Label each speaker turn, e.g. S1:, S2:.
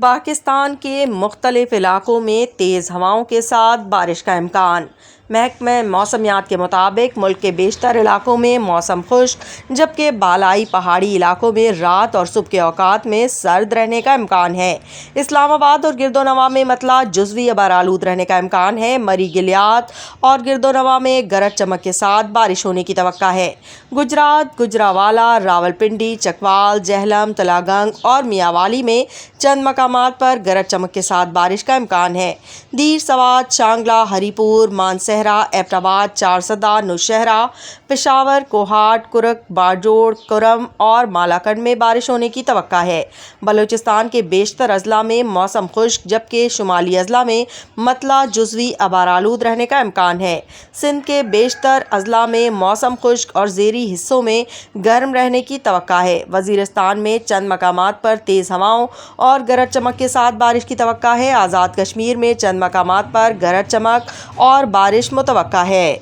S1: پاکستان کے مختلف علاقوں میں تیز ہواؤں کے ساتھ بارش کا امکان۔ محکمہ موسمیات کے مطابق ملک کے بیشتر علاقوں میں موسم خشک، جبکہ بالائی پہاڑی علاقوں میں رات اور صبح کے اوقات میں سرد رہنے کا امکان ہے۔ اسلام آباد اور گرد و نواح میں مطلع جزوی غبارآلود رہنے کا امکان ہے۔ مری گلیات اور گرد و نواح میں گرج چمک کے ساتھ بارش ہونے کی توقع ہے۔ گجرات، گوجرانوالہ، راولپنڈی، چکوال، جہلم، تلہ گنگ اور میاوالی میں چند مقامات پر گرج چمک کے ساتھ بارش کا امکان ہے۔ دیر سوات، شانگلہ، ہری پور، مانسہرہ، ایبٹ آباد، چارسدہ، نوشہرہ، پشاور، کوہاٹ، کرک، باجوڑ، کرم اور مالاکنڈ میں بارش ہونے کی توقع ہے۔ بلوچستان کے بیشتر اضلاع میں موسم خشک، جبکہ شمالی اضلاع میں مطلع جزوی غبارآلود رہنے کا امکان ہے۔ سندھ کے بیشتر اضلاع میں موسم خشک اور ذیلی حصوں میں گرم رہنے کی توقع ہے۔ وزیرستان میں چند مقامات پر تیز ہواؤں اور گرج چمک کے ساتھ بارش کی توقع ہے۔ آزاد کشمیر میں چند مقامات پر گرج چمک اور بارش متوقع ہے۔